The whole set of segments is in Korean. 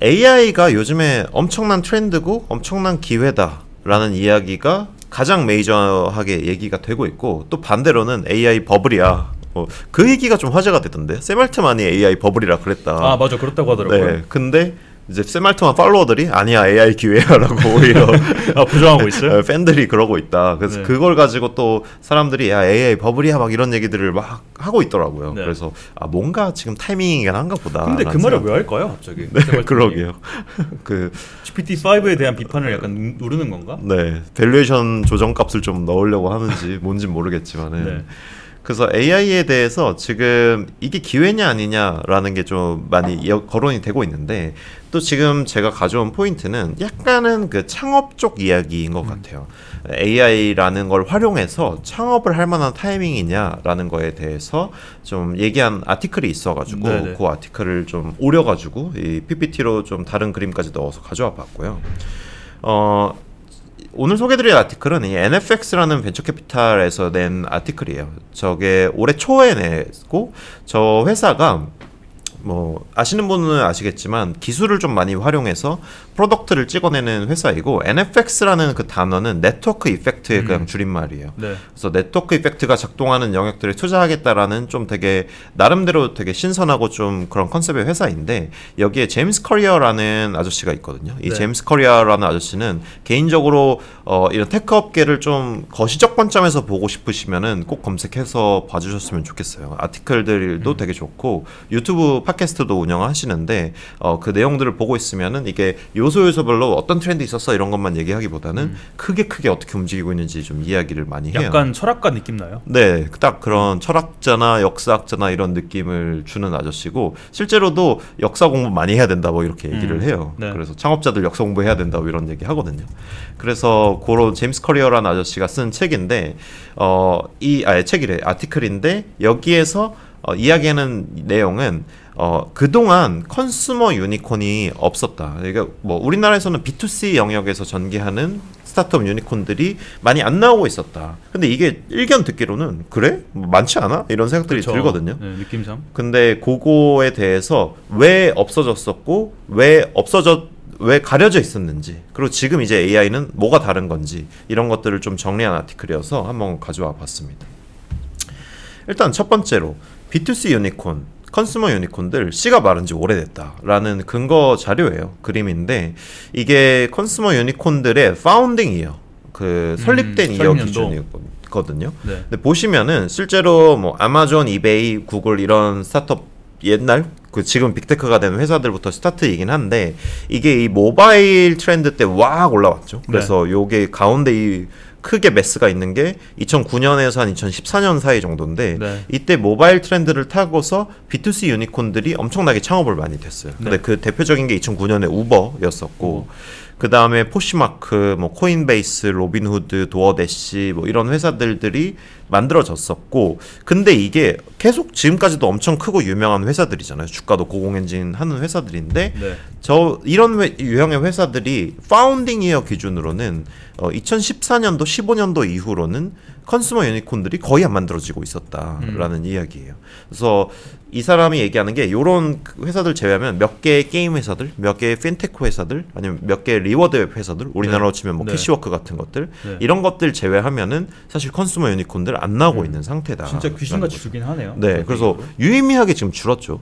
AI가 요즘에 엄청난 트렌드고 엄청난 기회다라는 이야기가 가장 메이저하게 얘기가 되고 있고, 또 반대로는 AI 버블이야. 그 얘기가 좀 화제가 되던데. 샘 알트만이 AI 버블이라 그랬다. 아 맞아, 그렇다고 하더라고요. 네, 근데 이제 샘 알트만 팔로워들이 아니야 AI 기회야라고 오히려 부정하고 있어요? 팬들이 그러고 있다. 그래서 네. 그걸 가지고 또 사람들이 야 AI 버블이야 막 이런 얘기들을 막 하고 있더라고요. 네. 그래서 뭔가 지금 타이밍이긴 한가 보다. 근데 그 말을 왜 할까요, 갑자기? 네, 그러게요. 그 GPT-5에 대한 비판을 약간 누르는 건가? 네, 밸류에이션 조정값을 좀 넣으려고 하는지 뭔진 모르겠지만은. 네. 그래서 AI에 대해서 지금 이게 기회냐 아니냐라는 게 좀 많이 거론이 되고 있는데, 또 지금 제가 가져온 포인트는 약간은 그 창업 쪽 이야기인 것 같아요. AI라는 걸 활용해서 창업을 할 만한 타이밍이냐라는 거에 대해서 좀 얘기한 아티클이 있어가지고 네네. 그 아티클을 좀 오려가지고 이 PPT로 좀 다른 그림까지 넣어서 가져와 봤고요. 오늘 소개드릴 아티클은 이 NFX라는 벤처캐피탈에서 낸 아티클이에요. 저게 올해 초에 냈고, 저 회사가 뭐 아시는 분은 아시겠지만 기술을 좀 많이 활용해서 프로덕트를 찍어내는 회사이고, NFX라는 그 단어는 네트워크 이펙트의 그냥 줄임말이에요. 네. 그래서 네트워크 이펙트가 작동하는 영역들에 투자하겠다라는 좀 되게 나름대로 되게 신선하고 좀 그런 컨셉의 회사인데, 여기에 제임스 커리어라는 아저씨가 있거든요. 이 네. 제임스 커리어라는 아저씨는 개인적으로 이런 테크 업계를 좀 거시적 관점에서 보고 싶으시면은 꼭 검색해서 봐주셨으면 좋겠어요. 아티클들도 되게 좋고 유튜브 팟캐스트도 운영하시는데 그 내용들을 보고 있으면은 이게 요소별로 어떤 트렌드 있었어 이런 것만 얘기하기보다는 크게 어떻게 움직이고 있는지 좀 이야기를 많이 해요. 약간 철학가 느낌 나요? 네, 딱 그런 철학자나 역사학자나 이런 느낌을 주는 아저씨고, 실제로도 역사 공부 많이 해야 된다 뭐 이렇게 얘기를 해요. 네. 그래서 창업자들 역사 공부해야 된다 뭐 이런 얘기 하거든요. 그래서 그런 제임스 커리어라는 아저씨가 쓴 책인데 책이래, 아티클인데, 여기에서 이야기하는 내용은 그동안 컨슈머 유니콘이 없었다. 그러니까 뭐 우리나라에서는 B2C 영역에서 전개하는 스타트업 유니콘들이 많이 안 나오고 있었다. 근데 이게 일견 듣기로는 그래? 뭐 많지 않아? 이런 생각들이 그쵸. 들거든요. 네, 느낌상. 근데 그거에 대해서 왜 없어졌었고 왜 가려져 있었는지, 그리고 지금 이제 AI는 뭐가 다른 건지, 이런 것들을 좀 정리한 아티클이어서 한번 가져와 봤습니다. 일단 첫 번째로 B2C 유니콘, 컨슈머 유니콘들 씨가 마른 지 오래됐다라는 근거 자료예요. 그림인데 이게 컨슈머 유니콘들의 파운딩 이어, 그 설립된 이어 기준이거든요. 네. 근데 보시면은 실제로 뭐 아마존, 이베이, 구글 이런 스타트업 옛날 지금 빅테크가 된 회사들부터 스타트이긴 한데, 이게 이 모바일 트렌드 때 왁 올라왔죠. 그래서 요게 가운데 이 크게 메스가 있는 게 2009년에서 한 2014년 사이 정도인데, 네. 이때 모바일 트렌드를 타고서 B2C 유니콘들이 엄청나게 창업을 많이 됐어요. 근데 그 대표적인 게 2009년에 우버였었고, 그 다음에 포시마크, 뭐 코인베이스, 로빈후드, 도어대시 뭐 이런 회사들이 만들어졌었고, 근데 이게 계속 지금까지도 엄청 크고 유명한 회사들이잖아요. 주가도 고공행진 하는 회사들인데, 네. 이런 유형의 회사들이 파운딩 이어 기준으로는 2014년도, 15년도 이후로는 컨슈머 유니콘들이 거의 안 만들어지고 있었다라는 이야기예요. 그래서 이 사람이 얘기하는 게, 요런 회사들 제외하면 몇 개의 게임 회사들, 몇 개의 핀테크 회사들, 아니면 몇 개의 리워드 웹 회사들, 우리나라로 치면 뭐 캐시워크 같은 것들, 이런 것들 제외하면은 사실 컨슈머 유니콘들 안 나오고 있는 상태다. 진짜 귀신같이 줄긴 하네요. 네, 그래서 유의미하게 지금 줄었죠.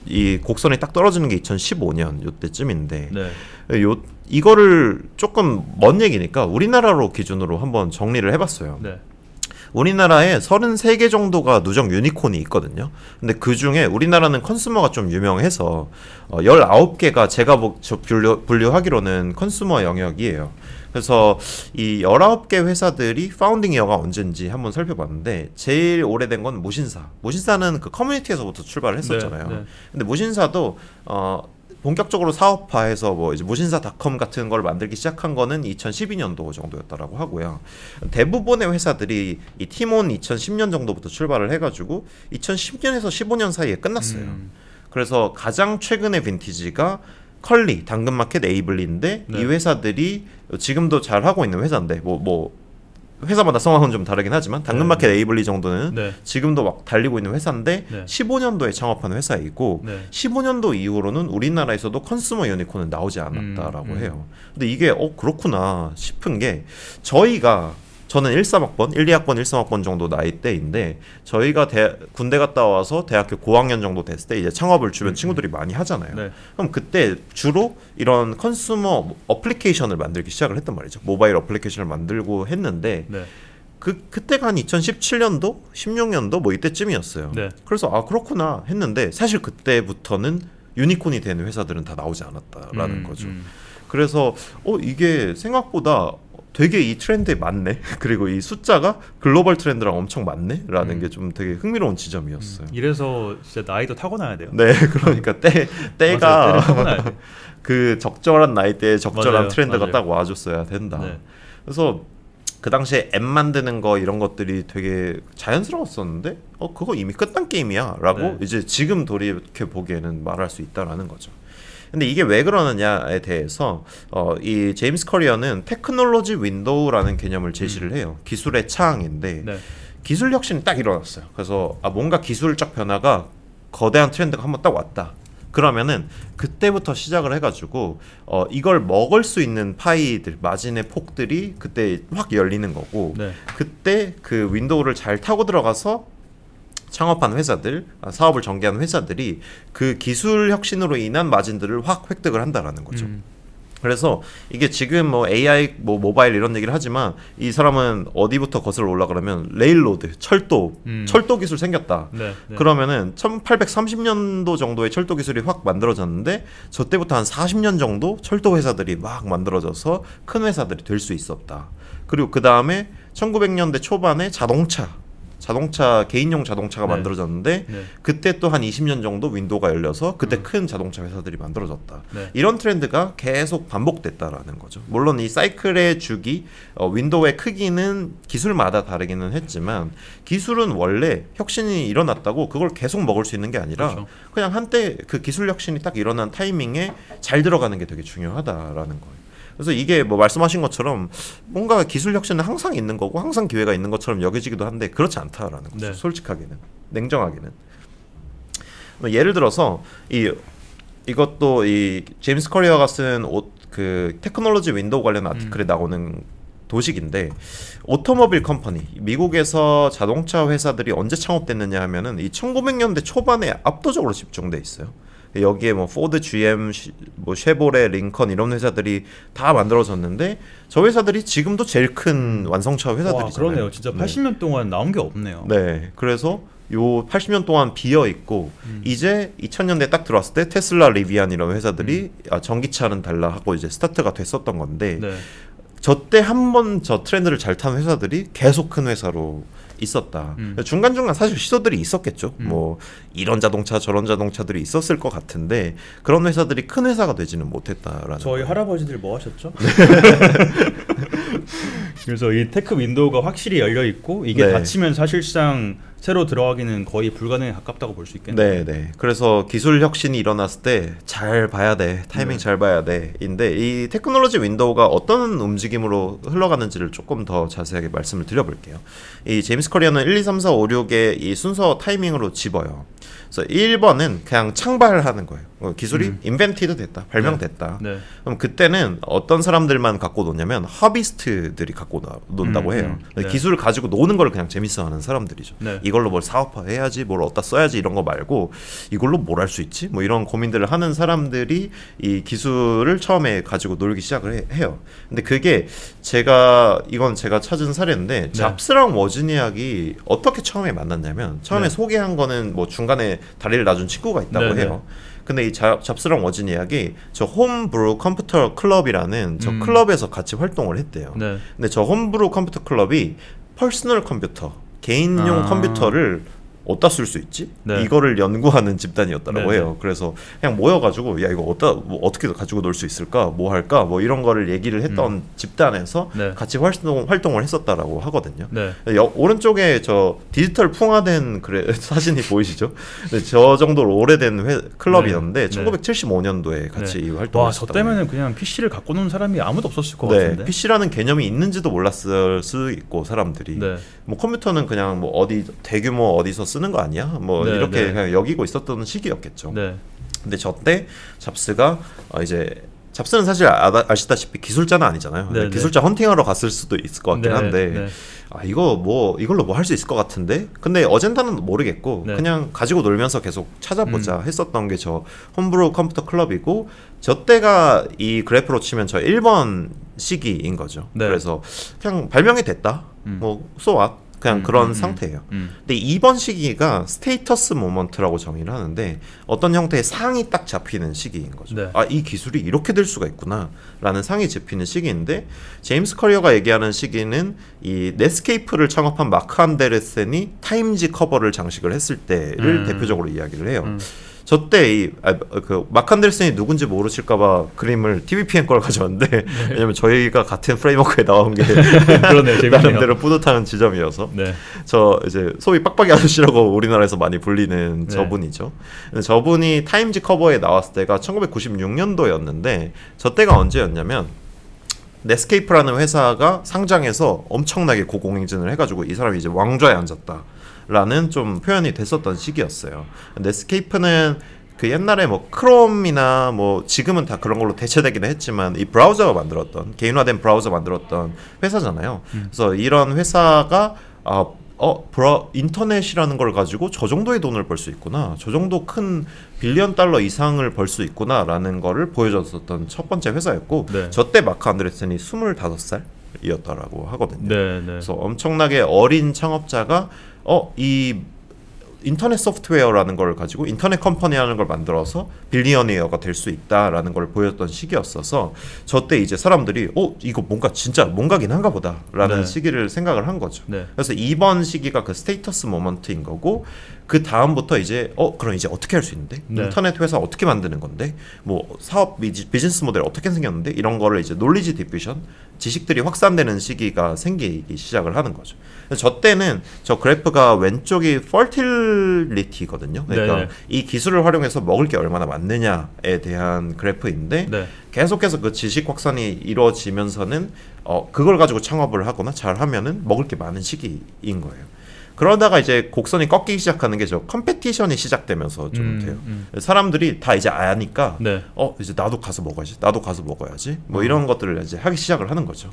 이 곡선이 딱 떨어지는 게 2015년 요때쯤인데, 이거를 조금 먼 얘기니까 우리나라로 기준으로 한번 정리를 해봤어요. 네. 우리나라에 33개 정도가 누적 유니콘이 있거든요. 근데 그 중에 우리나라는 컨슈머가 좀 유명해서 19개가 제가 분류하기로는 컨슈머 영역이에요. 그래서 이 19개 회사들이 파운딩 이어가 언젠지 한번 살펴봤는데, 제일 오래된 건 무신사. 무신사는 그 커뮤니티에서부터 출발을 했었잖아요. 네. 근데 무신사도 본격적으로 사업화해서 뭐 이제 무신사닷컴 같은 걸 만들기 시작한 거는 2012년도 정도였다라고 하고요. 대부분의 회사들이 이 티몬 2010년 정도부터 출발을 해가지고 2010년에서 15년 사이에 끝났어요. 그래서 가장 최근의 빈티지가 컬리, 당근마켓, 에이블리인데, 이 회사들이 지금도 잘 하고 있는 회사인데, 회사마다 상황은 좀 다르긴 하지만 당근마켓 에이블리 정도는 네. 지금도 막 달리고 있는 회사인데 네. 15년도에 창업한 회사이고 네. 15년도 이후로는 우리나라에서도 컨슈머 유니콘은 나오지 않았다라고 해요. 근데 이게 그렇구나 싶은 게 저는 13학번, 1, 2학번, 13학번 정도 나이대인데 저희가 군대 갔다 와서 대학교 고학년 정도 됐을 때 이제 창업을 주변 친구들이 많이 하잖아요. 네. 그럼 그때 주로 이런 컨슈머 어플리케이션을 만들기 시작을 했단 말이죠. 모바일 어플리케이션을 만들고 했는데 네. 그때가 한 2017년도, 16년도 뭐 이때쯤이었어요. 네. 그래서 그렇구나 했는데 사실 그때부터는 유니콘이 되는 회사들은 다 나오지 않았다라는 거죠. 그래서 이게 생각보다 되게 이 트렌드에 맞네. 그리고 이 숫자가 글로벌 트렌드랑 엄청 맞네라는 게 좀 되게 흥미로운 지점이었어요. 이래서 진짜 나이도 타고나야 돼요. 네, 그러니까 때가 맞아요, 때를 타고나야 돼. 그 적절한 나이대에 적절한 맞아요, 트렌드가 맞아요. 딱 와줬어야 된다. 네. 그래서 그 당시에 앱 만드는 거 이런 것들이 되게 자연스러웠었는데 그거 이미 끝난 게임이야라고 네. 이제 지금 돌이켜 보기에는 말할 수 있다라는 거죠. 근데 이게 왜 그러느냐에 대해서 이 제임스 커리어는 테크놀로지 윈도우라는 개념을 제시를 해요. 기술의 창인데 네. 기술 혁신이 딱 일어났어요. 그래서 뭔가 기술적 변화가 거대한 트렌드가 한번 딱 왔다. 그러면은 그때부터 시작을 해가지고 이걸 먹을 수 있는 파이들, 마진의 폭들이 그때 확 열리는 거고 네. 그때 그 윈도우를 잘 타고 들어가서 창업한 회사들, 사업을 전개한 회사들이 그 기술 혁신으로 인한 마진들을 확 획득을 한다라는 거죠. 그래서 이게 지금 뭐 AI, 뭐 모바일 이런 얘기를 하지만 이 사람은 어디부터 거슬러 올라가려면 레일로드, 철도 기술 생겼다. 네. 네. 그러면은 1830년도 정도의 철도 기술이 확 만들어졌는데 저 때부터 한 40년 정도 철도 회사들이 막 만들어져서 큰 회사들이 될 수 있었다. 그리고 그 다음에 1900년대 초반에 개인용 자동차가 네. 만들어졌는데 네. 그때 또 한 20년 정도 윈도우가 열려서 그때 큰 자동차 회사들이 만들어졌다. 네. 이런 트렌드가 계속 반복됐다라는 거죠. 물론 이 사이클의 주기, 윈도우의 크기는 기술마다 다르기는 했지만 기술은 원래 혁신이 일어났다고 그걸 계속 먹을 수 있는 게 아니라 그렇죠. 그냥 한때 그 기술 혁신이 딱 일어난 타이밍에 잘 들어가는 게 되게 중요하다라는 거예요. 그래서 이게 뭐 말씀하신 것처럼 뭔가 기술 혁신은 항상 있는 거고 항상 기회가 있는 것처럼 여겨지기도 한데 그렇지 않다라는 거죠. 네. 솔직하게는, 냉정하게는. 예를 들어서 이것도 이 제임스 커리어가 쓴 그 테크놀로지 윈도우 관련 아티클에 나오는 도식인데 오토모빌 컴퍼니, 미국에서 자동차 회사들이 언제 창업됐느냐 하면은 이 1900년대 초반에 압도적으로 집중돼 있어요. 여기에 뭐 포드, GM, 뭐 쉐보레, 링컨 이런 회사들이 다 만들어졌는데 저 회사들이 지금도 제일 큰 완성차 회사들이잖아요. 와, 그러네요. 진짜 80년 동안 나온 게 없네요. 네, 그래서 요 80년 동안 비어 있고 이제 2000년대 딱 들어왔을 때 테슬라, 리비안 이런 회사들이 전기차는 달라 하고 이제 스타트가 됐었던 건데 네. 저 때 한 번 저 트렌드를 잘 타는 회사들이 계속 큰 회사로 있었다. 중간중간 사실 시도들이 있었겠죠. 뭐 이런 자동차 저런 자동차들이 있었을 것 같은데 그런 회사들이 큰 회사가 되지는 못했다라는 저희 거예요. 할아버지들 뭐 하셨죠? 그래서 이 테크 윈도우가 확실히 열려 있고 이게 네. 닫히면 사실상 새로 들어가기는 거의 불가능에 가깝다고 볼 수 있겠네요. 네. 그래서 기술 혁신이 일어났을 때 잘 봐야 돼. 타이밍 잘 봐야 돼. 인데 이 테크놀로지 윈도우가 어떤 움직임으로 흘러가는지를 조금 더 자세하게 말씀을 드려볼게요. 이 제임스 커리어는 1, 2, 3, 4, 5, 6의 이 순서 타이밍으로 집어요. 그래서 1번은 그냥 창발하는 거예요. 기술이 인벤티드 됐다. 발명됐다. 네. 그럼 그때는 어떤 사람들만 갖고 노냐면 허비스트들이 갖고 논다고 해요. 네. 기술을 가지고 노는 걸 그냥 재밌어하는 사람들이죠. 네. 이걸로 뭘 사업화해야지, 뭘 어디다 써야지 이런 거 말고 이걸로 뭘 할 수 있지? 뭐 이런 고민들을 하는 사람들이 이 기술을 처음에 가지고 놀기 시작을 해요. 근데 그게 이건 제가 찾은 사례인데 잡스랑 워즈니악이 어떻게 처음에 만났냐면 처음에 소개한 거는 뭐 중간에 다리를 놔준 친구가 있다고 해요. 근데 이 잡스랑 워즈니악이 저 홈브루 컴퓨터 클럽이라는 저 클럽에서 같이 활동을 했대요. 네. 근데 저 홈브루 컴퓨터 클럽이 퍼스널 컴퓨터, 개인용 컴퓨터를 어디다 쓸 수 있지? 네. 이거를 연구하는 집단이었다고 네, 해요. 그래서 그냥 모여가지고 야 이거 어떻게 가지고 놀 수 있을까? 뭐 할까? 뭐 이런 거를 얘기를 했던 집단에서 네. 같이 활동을 했었다라고 하거든요. 네. 오른쪽에 저 디지털 풍화된 사진이 보이시죠? 저 정도로 오래된 클럽이었는데 네. 1975년도에 같이 이 활동을 와, 저 때문에는 그냥 PC를 갖고 노는 사람이 아무도 없었을 것 네, 같은데. PC라는 개념이 있는지도 몰랐을 수 있고 사람들이 네. 뭐 컴퓨터는 그냥 뭐 어디 대규모 어디서 쓰는 거 아니야? 뭐 네, 이렇게 네. 그냥 여기고 있었던 시기였겠죠. 네. 근데 저때 잡스가 이제 잡스는 사실 아시다시피 기술자는 아니잖아요. 네, 기술자 헌팅하러 갔을 수도 있을 것 같긴 네, 한데 네. 이걸로 뭐 할 수 있을 것 같은데 근데 어젠다는 모르겠고 네. 그냥 가지고 놀면서 계속 찾아보자 했었던 게 저 홈브루 컴퓨터 클럽이고 저 때가 이 그래프로 치면 저 1번 시기인 거죠. 네. 그래서 그냥 발명이 됐다. 뭐 so what? 그냥 그런 상태예요. 근데 2번 시기가 스테이터스 모먼트라고 정의를 하는데 어떤 형태의 상이 딱 잡히는 시기인 거죠. 네. 이 기술이 이렇게 될 수가 있구나 라는 상이 잡히는 시기인데 제임스 커리어가 얘기하는 시기는 이 넷스케이프를 창업한 마크 안데르센이 타임지 커버를 장식을 했을 때를 대표적으로 이야기를 해요. 저때 그 마크 안데르센이 누군지 모르실까봐 그림을 TVPN 걸 가져왔는데 네. 왜냐면 저희가 같은 프레임워크에 나온 게 그러네, 재밌네요. 나름대로 뿌듯한 지점이어서 네. 저 이제 소위 빡빡이 아저씨라고 우리나라에서 많이 불리는 네. 저분이죠. 저분이 타임지 커버에 나왔을 때가 1996년도였는데 저 때가 언제였냐면 넷스케이프라는 회사가 상장해서 엄청나게 고공행진을 해가지고 이 사람이 이제 왕좌에 앉았다. 라는 좀 표현이 됐었던 시기였어요. 넷스케이프는 그 옛날에 뭐 크롬이나 뭐 지금은 다 그런 걸로 대체되기는 했지만 이 브라우저가 만들었던 개인화된 브라우저 만들었던 회사잖아요. 그래서 이런 회사가 인터넷이라는 걸 가지고 저 정도의 돈을 벌 수 있구나, 저 정도 큰 빌리언 달러 이상을 벌 수 있구나라는 거를 보여줬었던 첫 번째 회사였고 네. 저때 마크 안데르센이 25살이었다라고 하거든요. 네, 네. 그래서 엄청나게 어린 창업자가 이 인터넷 소프트웨어라는 걸 가지고 인터넷 컴퍼니라는 걸 만들어서 빌리어니어가 될 수 있다라는 걸 보였던 시기였어서 저때 이제 사람들이 이거 뭔가 진짜 뭔가긴 한가 보다라는 네. 시기를 생각을 한 거죠. 네. 그래서 이번 시기가 그 스테이터스 모먼트인 거고 그 다음부터 이제 그럼 이제 어떻게 할 수 있는데 네. 인터넷 회사 어떻게 만드는 건데 뭐 사업 비즈니스 모델 어떻게 생겼는데 이런 거를 이제 놀리지 디퓨전 지식들이 확산되는 시기가 생기기 시작을 하는 거죠. 저 때는 저 그래프가 왼쪽이 fertility거든요. 그러니까 네네. 이 기술을 활용해서 먹을 게 얼마나 많느냐에 대한 그래프인데 네. 계속해서 그 지식 확산이 이루어지면서는 그걸 가지고 창업을 하거나 잘 하면은 먹을 게 많은 시기인 거예요. 그러다가 이제 곡선이 꺾이기 시작하는 게 저 컴페티션이 시작되면서 좀 돼요. 사람들이 다 이제 아니까 네. 이제 나도 가서 먹어야지. 뭐 이런 것들을 이제 하기 시작을 하는 거죠.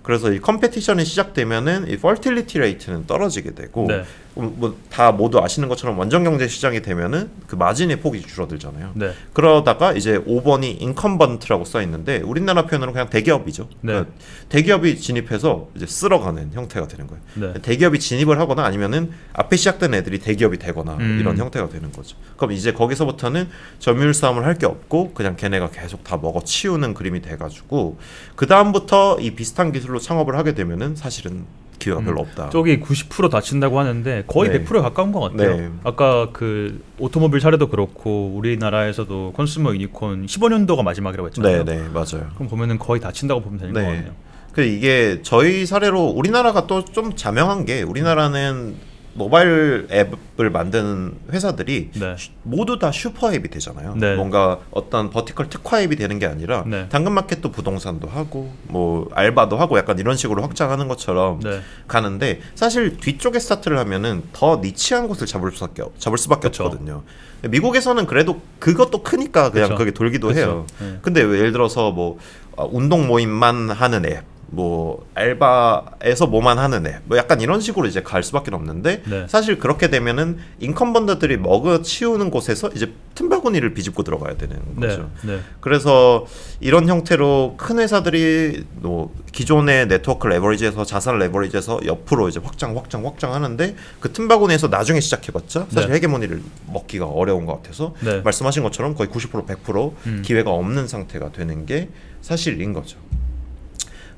그래서 이 컴페티션이 시작되면은 이 퍼틸리티 레이트는 떨어지게 되고 네. 뭐 다 모두 아시는 것처럼 원정 경제 시장이 되면은 그 마진의 폭이 줄어들잖아요. 네. 그러다가 이제 5번이 인컴번트라고 써 있는데 우리나라 표현으로 그냥 대기업이죠. 네. 그러니까 대기업이 진입해서 이제 쓸어가는 형태가 되는 거예요. 네. 대기업이 진입을 하거나 아니면은 앞에 시작된 애들이 대기업이 되거나 이런 형태가 되는 거죠. 그럼 이제 거기서부터는 점유율 싸움을 할 게 없고 그냥 걔네가 계속 다 먹어 치우는 그림이 돼가지고 그 다음부터 이 비슷한 기술로 창업을 하게 되면은 사실은 기회가 별로 없다. 저기 90% 다친다고 하는데 거의 네. 100%에 가까운 것 같아요. 네. 아까 그 오토모빌 사례도 그렇고 우리나라에서도 컨슈머 유니콘 15년도가 마지막이라고 했잖아요. 네, 맞아요. 그럼 보면은 거의 다친다고 보면 되는 것 네. 같네요. 그 이게 저희 사례로 우리나라가 또 좀 자명한 게 우리나라는 모바일 앱을 만드는 회사들이 네. 모두 다 슈퍼 앱이 되잖아요. 네. 뭔가 어떤 버티컬 특화 앱이 되는 게 아니라 네. 당근마켓도 부동산도 하고 뭐 알바도 하고 약간 이런 식으로 확장하는 것처럼 네. 가는데 사실 뒤쪽에 스타트를 하면은 더 니치한 곳을 잡을 수밖에 그쵸. 없거든요. 미국에서는 그래도 그것도 크니까 그냥 그쵸. 그게 돌기도 그쵸. 해요. 네. 근데 예를 들어서 뭐 운동 모임만 하는 앱, 뭐 알바에서 뭐만 하는 애, 뭐 약간 이런 식으로 이제 갈 수밖에 없는데 네. 사실 그렇게 되면은 인컴번더들이 먹어 치우는 곳에서 이제 틈바구니를 비집고 들어가야 되는 거죠. 네. 그래서 이런 형태로 큰 회사들이 뭐 기존의 네트워크 레버리지에서 자산 레버리지에서 옆으로 이제 확장하는데 그 틈바구니에서 나중에 시작해봤자 사실 네. 헤게모니를 먹기가 어려운 것 같아서 네. 말씀하신 것처럼 거의 90% 100% 기회가 없는 상태가 되는 게 사실인 거죠.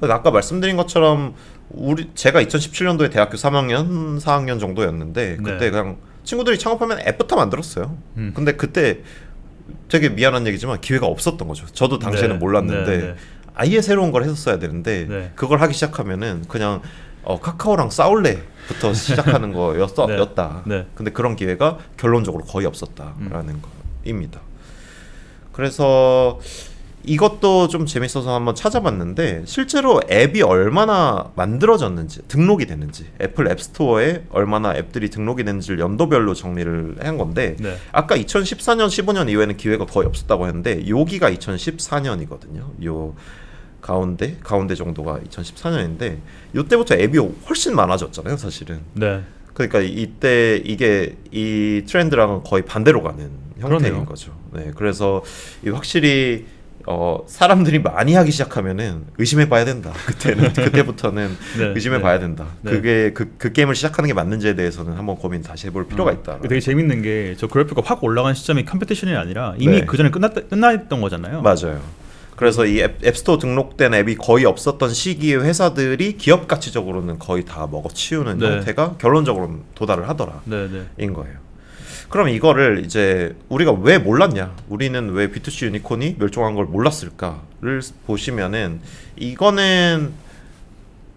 아까 말씀드린 것처럼 제가 2017년도에 대학교 3학년, 4학년 정도였는데 그때 네. 그냥 친구들이 창업하면 앱부터 만들었어요. 근데 그때 되게 미안한 얘기지만 기회가 없었던 거죠. 저도 당시에는 네. 몰랐는데 네. 아예 새로운 걸 했었어야 되는데 네. 그걸 하기 시작하면은 그냥 카카오랑 싸울래부터 시작하는 거였다. 네. 근데 그런 기회가 결론적으로 거의 없었다라는 거입니다. 그래서 이것도 좀 재밌어서 한번 찾아봤는데 실제로 앱이 얼마나 만들어졌는지, 등록이 됐는지, 애플 앱스토어에 얼마나 앱들이 등록이 됐는지를 연도별로 정리를 한 건데 네. 아까 2014년, 15년 이후에는 기회가 거의 없었다고 했는데 여기가 2014년이거든요. 요 가운데 정도가 2014년인데 이때부터 앱이 훨씬 많아졌잖아요, 사실은. 네. 그러니까 이때 이게 이 트렌드랑은 거의 반대로 가는 형태인 그러네요. 거죠. 네, 그래서 확실히 사람들이 많이 하기 시작하면은 의심해봐야 된다. 그때부터는 네, 의심해봐야 된다. 네. 그게 그 게임을 시작하는 게 맞는지에 대해서는 한번 고민 다시 해볼 필요가 있다. 되게 재밌는 게 저 그래프가 확 올라간 시점이 컴피티션이 아니라 이미 네. 그 전에 끝났던 거잖아요. 맞아요. 그래서 이 앱스토어 등록된 앱이 거의 없었던 시기에 회사들이 기업 가치적으로는 거의 다 먹어치우는 네. 형태가 결론적으로는 도달을 하더라. 네, 네. 인 거예요. 그럼 이거를 이제 우리가 왜 몰랐냐? 우리는 왜 B2C 유니콘이 멸종한 걸 몰랐을까를 보시면은 이거는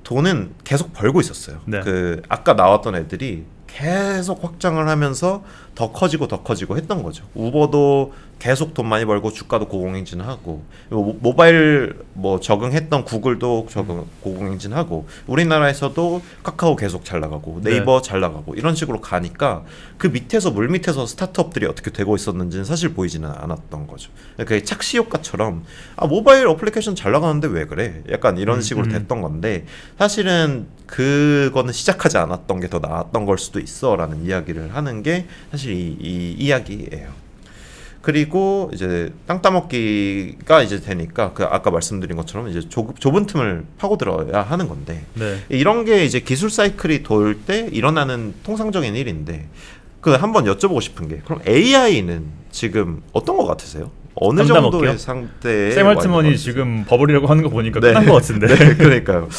돈은 계속 벌고 있었어요. 네. 그 아까 나왔던 애들이 계속 확장을 하면서 더 커지고 했던 거죠. 우버도 계속 돈 많이 벌고 주가도 고공행진하고 모바일 뭐 적응했던 구글도 고공행진하고 우리나라에서도 카카오 계속 잘 나가고 네이버 잘 나가고 이런 식으로 가니까 그 밑에서 물 밑에서 스타트업들이 어떻게 되고 있었는지는 사실 보이지는 않았던 거죠. 그게 착시 효과처럼 모바일 어플리케이션 잘 나가는데 왜 그래? 약간 이런 식으로 됐던 건데 사실은 그거는 시작하지 않았던 게 더 나았던 걸 수도 있어라는 이야기를 하는 게 사실 이 이야기예요. 그리고 이제 땅 따먹기가 이제 되니까 그 아까 말씀드린 것처럼 이제 좁은 틈을 파고들어야 하는 건데 네. 이런 게 이제 기술 사이클이 돌 때 일어나는 통상적인 일인데 그 한번 여쭤보고 싶은 게 그럼 AI는 지금 어떤 것 같으세요? 어느 정도의 상태에 샘 알트먼이 지금 버블이라고 하는 거 보니까 네. 끝난 것 같은데. 네, 그러니까요.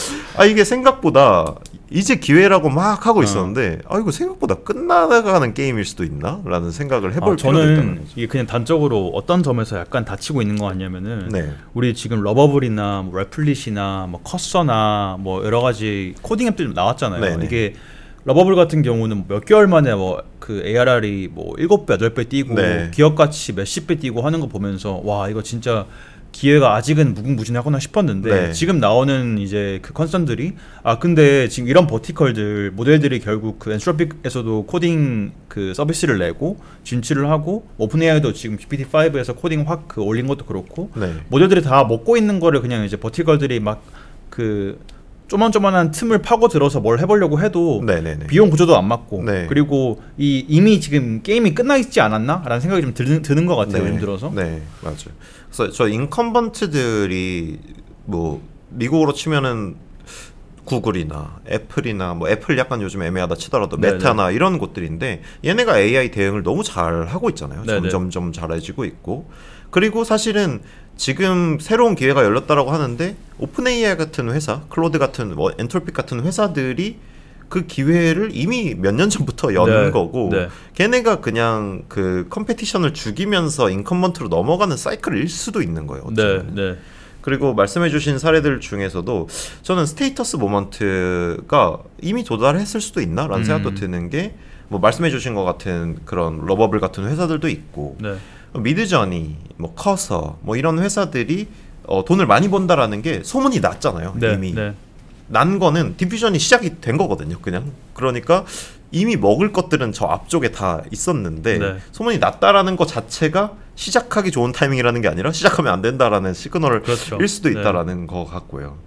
이게 생각보다 이제 기회라고 막 하고 있었는데 이거 생각보다 끝나가는 게임일 수도 있나? 라는 생각을 해볼 필요가 있다는 저는 거죠. 이게 그냥 단적으로 어떤 점에서 약간 다치고 있는 거 같냐면은 네. 우리 지금 러버블이나 뭐 레플릿이나 뭐 커서나 뭐 여러 가지 코딩 앱들 나왔잖아요. 네네. 이게 러버블 같은 경우는 몇 개월 만에 뭐 그 ARR이 뭐 7배, 8배 뛰고 네. 기업 가치 몇십 배 뛰고 하는 거 보면서 와 이거 진짜 기회가 아직은 무궁무진하구나 싶었는데 네. 지금 나오는 이제 그 컨선들이 근데 지금 이런 버티컬들 모델들이 결국 그 엔트로픽에서도 코딩 그 서비스를 내고 진출을 하고 오픈 AI도 지금 GPT-5에서 코딩 확 그 올린 것도 그렇고 네. 모델들이 다 먹고 있는 거를 그냥 이제 버티컬들이 막 그 조만조만한 틈을 파고 들어서 뭘 해보려고 해도 네네네. 비용 구조도 안 맞고 네. 그리고 이미 지금 게임이 끝나 있지 않았나? 라는 생각이 좀 드는 것 같아요. 요즘 들어서. 네, 맞아요. 그래서 저 인컴번트들이 뭐 미국으로 치면은 구글이나 애플이나 뭐 애플 약간 요즘 애매하다 치더라도 네네. 메타나 이런 곳들인데 얘네가 AI 대응을 너무 잘 하고 있잖아요. 네네. 점점 잘해지고 있고 그리고 사실은 지금 새로운 기회가 열렸다라고 하는데 오픈 AI 같은 회사, 클로드 같은 뭐 엔트로픽 같은 회사들이 그 기회를 이미 몇 년 전부터 여는 네. 거고 네. 걔네가 그냥 그 컴페티션을 죽이면서 인컴번트로 넘어가는 사이클일 수도 있는 거예요. 네, 어쩌면. 네. 그리고 말씀해주신 사례들 중에서도 저는 스테이터스 모먼트가 이미 도달했을 수도 있나라는 생각도 드는 게 뭐 말씀해주신 것 같은 그런 러버블 같은 회사들도 있고 네. 미드저니, 뭐 커서 뭐 이런 회사들이 돈을 많이 번다라는 게 소문이 났잖아요. 네. 이미 네. 난 거는 디퓨전이 시작이 된 거거든요. 그냥 그러니까 이미 먹을 것들은 저 앞쪽에 다 있었는데 네. 소문이 났다라는 것 자체가 시작하기 좋은 타이밍이라는 게 아니라 시작하면 안 된다라는 시그널일 그렇죠. 수도 있다라는 거 같고요.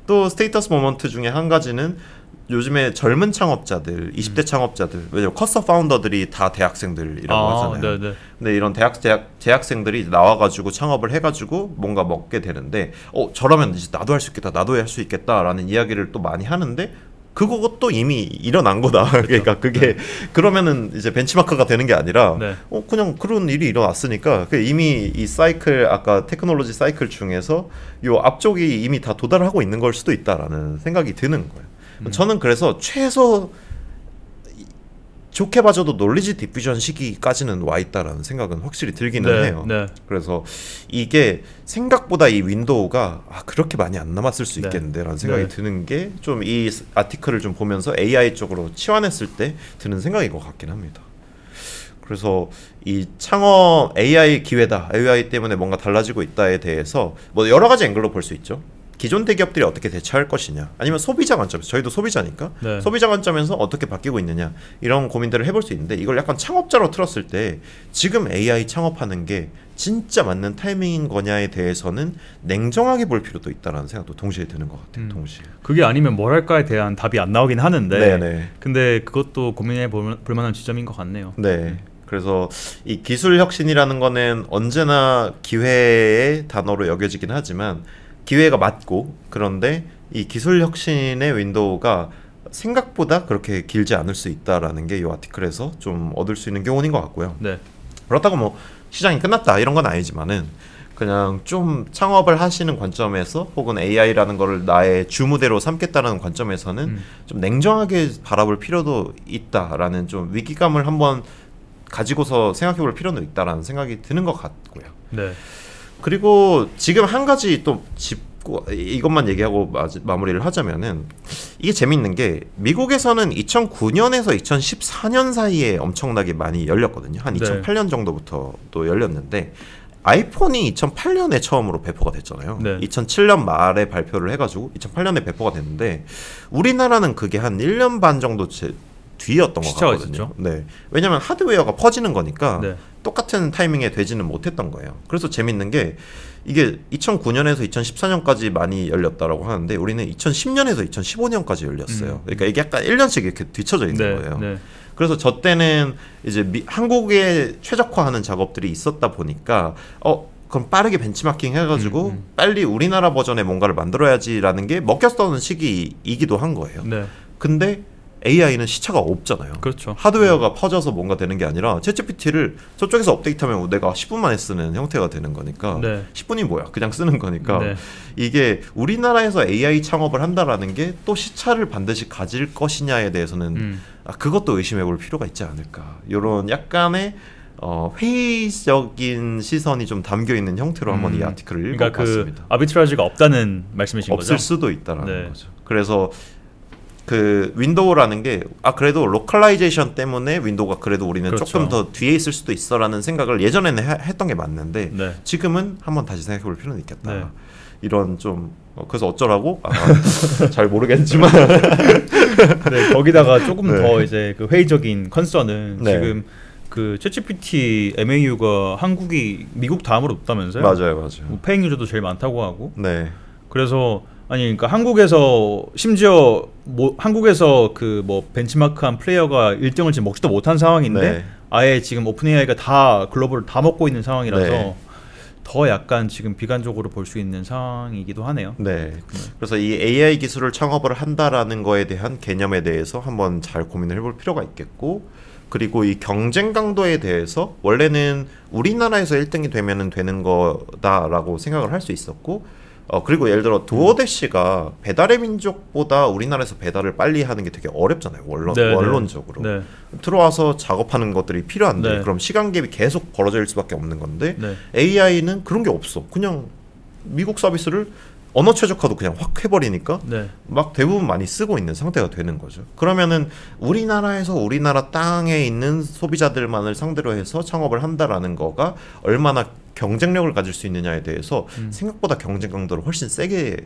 또 스테이터스 모먼트 중에 한 가지는 요즘에 젊은 창업자들, 20대 창업자들, 왜냐면 커서 파운더들이 다 대학생들이라고 하잖아요. 네, 네. 근데 이런 대학생들이 나와가지고 창업을 해가지고 뭔가 먹게 되는데, 저러면 이제 나도 할 수 있겠다, 나도 할 수 있겠다라는 이야기를 또 많이 하는데, 그것도 이미 일어난 거다. 그렇죠. 그러니까 그게 그러면은 이제 벤치마크가 되는 게 아니라, 네. 그냥 그런 일이 일어났으니까 이미 이 사이클 아까 테크놀로지 사이클 중에서 요 앞쪽이 이미 다 도달하고 있는 걸 수도 있다라는 생각이 드는 거예요. 저는 그래서 좋게 봐줘도 논리지 디퓨전 시기까지는 와 있다라는 생각은 확실히 들기는 네, 해요. 네. 그래서 이게 생각보다 이 윈도우가 그렇게 많이 안 남았을 수 네. 있겠는데라는 생각이 네. 드는 게 좀 이 아티클을 좀 보면서 AI 쪽으로 치환했을 때 드는 생각인 것 같긴 합니다. 그래서 이 창업 AI 기회다, AI 때문에 뭔가 달라지고 있다에 대해서 뭐 여러 가지 앵글로 볼 수 있죠. 기존 대기업들이 어떻게 대처할 것이냐, 아니면 소비자 관점에서, 저희도 소비자니까 네. 소비자 관점에서 어떻게 바뀌고 있느냐, 이런 고민들을 해볼 수 있는데, 이걸 약간 창업자로 틀었을 때 지금 AI 창업하는 게 진짜 맞는 타이밍인 거냐에 대해서는 냉정하게 볼 필요도 있다라는 생각도 동시에 드는 것 같아요. 동시에. 그게 아니면 뭘 할까에 대한 답이 안 나오긴 하는데 네네. 근데 그것도 고민해 볼 만한 지점인 것 같네요. 네. 그래서 이 기술 혁신이라는 거는 언제나 기회의 단어로 여겨지긴 하지만, 기회가 맞고, 그런데 이 기술 혁신의 윈도우가 생각보다 그렇게 길지 않을 수 있다라는 게 이 아티클에서 좀 얻을 수 있는 교훈인 것 같고요. 네. 그렇다고 뭐 시장이 끝났다 이런 건 아니지만은, 그냥 좀 창업을 하시는 관점에서, 혹은 AI라는 거를 나의 주무대로 삼겠다라는 관점에서는 좀 냉정하게 바라볼 필요도 있다라는 좀 위기감을 한번 가지고서 생각해볼 필요는 있다라는 생각이 드는 것 같고요. 네. 그리고 지금 한 가지 또 짚고 이것만 얘기하고 마무리를 하자면은, 이게 재밌는 게 미국에서는 2009년에서 2014년 사이에 엄청나게 많이 열렸거든요. 한 네. 2008년 정도부터 또 열렸는데, 아이폰이 2008년에 처음으로 배포가 됐잖아요. 네. 2007년 말에 발표를 해가지고 2008년에 배포가 됐는데, 우리나라는 그게 한 1년 반 정도 뒤였던 것 시차가 같거든요. 있었죠. 네, 왜냐하면 하드웨어가 퍼지는 거니까 네. 똑같은 타이밍에 되지는 못했던 거예요. 그래서 재밌는 게, 이게 2009년에서 2014년까지 많이 열렸다라고 하는데, 우리는 2010년에서 2015년까지 열렸어요. 그러니까 이게 약간 1년씩 이렇게 뒤쳐져 있는 네. 거예요. 네. 그래서 저 때는 이제 한국에 최적화하는 작업들이 있었다 보니까, 그럼 빠르게 벤치마킹 해가지고 빨리 우리나라 버전의 뭔가를 만들어야지라는 게 먹혔던 시기이기도 한 거예요. 네. 근데 AI는 시차가 없잖아요. 그렇죠. 하드웨어가 퍼져서 뭔가 되는 게 아니라, 챗GPT를 저쪽에서 업데이트하면 내가 10분 만에 쓰는 형태가 되는 거니까, 네. 10분이 뭐야, 그냥 쓰는 거니까. 네. 이게 우리나라에서 AI 창업을 한다라는 게 또 시차를 반드시 가질 것이냐에 대해서는 그것도 의심해 볼 필요가 있지 않을까, 이런 약간의 회의적인 시선이 좀 담겨 있는 형태로 한번 이 아티클을 읽어봤습니다. 그 아비트라지가 없다는 말씀이신 거죠? 없을 수도 있다라는 네. 거죠. 그래서 그 윈도우라는 게 그래도 로컬라이제이션 때문에 윈도우가 그래도 우리는 그렇죠. 조금 더 뒤에 있을 수도 있어라는 생각을 예전에는 했던 게 맞는데, 네. 지금은 한번 다시 생각해 볼 필요는 있겠다. 네. 이런 좀 그래서 어쩌라고? 잘 모르겠지만 네, 거기다가 조금 네. 더 이제 그 회의적인 컨선은 네. 지금 그 챗GPT MAU가 한국이 미국 다음으로 높다면서요? 맞아요. 뭐 페이잉 유저도 제일 많다고 하고. 네. 그래서 아니 그러니까 한국에서 심지어 한국에서 그 뭐 벤치마크한 플레이어가 1등을 지금 먹지도 못한 상황인데 네. 아예 지금 오픈 AI가 다 글로벌을 다 먹고 있는 상황이라서 네. 더 약간 지금 비관적으로 볼 수 있는 상황이기도 하네요. 네. 그래서 이 AI 기술을 창업을 한다라는 거에 대한 개념에 대해서 한번 잘 고민을 해볼 필요가 있겠고, 그리고 이 경쟁 강도에 대해서 원래는 우리나라에서 1등이 되면은 되는 거다라고 생각을 할 수 있었고, 그리고 예를 들어 도어대시가 배달의 민족보다 우리나라에서 배달을 빨리 하는 게 되게 어렵잖아요. 원론적으로. 네. 들어와서 작업하는 것들이 필요한데, 네. 그럼 시간 갭이 계속 벌어질 수밖에 없는 건데, 네. AI는 그런 게 없어. 그냥 미국 서비스를 언어 최적화도 그냥 확 해버리니까 네. 막 대부분 많이 쓰고 있는 상태가 되는 거죠. 그러면은 우리나라에서 우리나라 땅에 있는 소비자들만을 상대로 해서 창업을 한다라는 거가 얼마나 경쟁력을 가질 수 있느냐에 대해서 생각보다 경쟁 강도를 훨씬 세게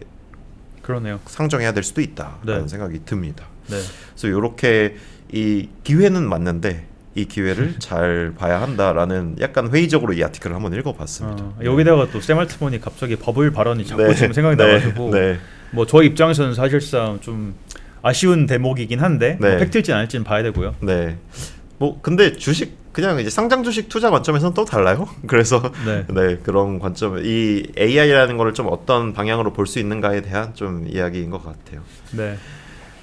그러네요. 상정해야 될 수도 있다라는 네. 생각이 듭니다. 네. 그래서 이렇게 이 기회는 맞는데 이 기회를 잘 봐야 한다라는 약간 회의적으로 이 아티클을 한번 읽어봤습니다. 여기다가 또 샘 알트먼이 갑자기 버블 발언이 자꾸 네. 지금 생각이 나가지고 네. 뭐 저희 입장에서는 사실상 좀 아쉬운 대목이긴 한데 네. 뭐 팩트일지 아닐지는 봐야 되고요. 네. 뭐 근데 주식 그냥 이제 상장 주식 투자 관점에서는 또 달라요. 그래서 네. 네, 그런 관점, 이 AI라는 거를 좀 어떤 방향으로 볼 수 있는가에 대한 좀 이야기인 것 같아요. 네.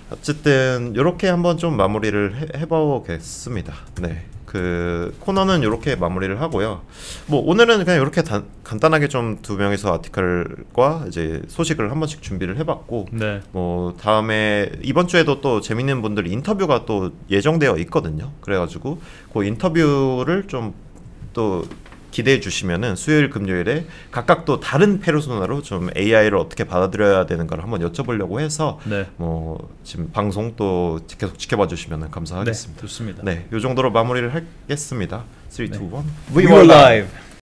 어쨌든 이렇게 한번 좀 마무리를 해보겠습니다. 네. 그 코너는 이렇게 마무리를 하고요. 뭐 오늘은 그냥 이렇게 간단하게 좀 두 명이서 아티클과 이제 소식을 한 번씩 준비를 해봤고, 네. 뭐 다음에 이번 주에도 또 재밌는 분들 인터뷰가 또 예정되어 있거든요. 그래가지고 그 인터뷰를 좀 또 기대해 주시면은 수요일 금요일에 각각 또 다른 페르소나로 좀 AI를 어떻게 받아들여야 되는 걸 한번 여쭤보려고 해서 네. 뭐 지금 방송 또 계속 지켜봐 주시면 감사하겠습니다. 네, 좋습니다. 네, 요 정도로 마무리를 하겠습니다. 3, 2, 1. We were live.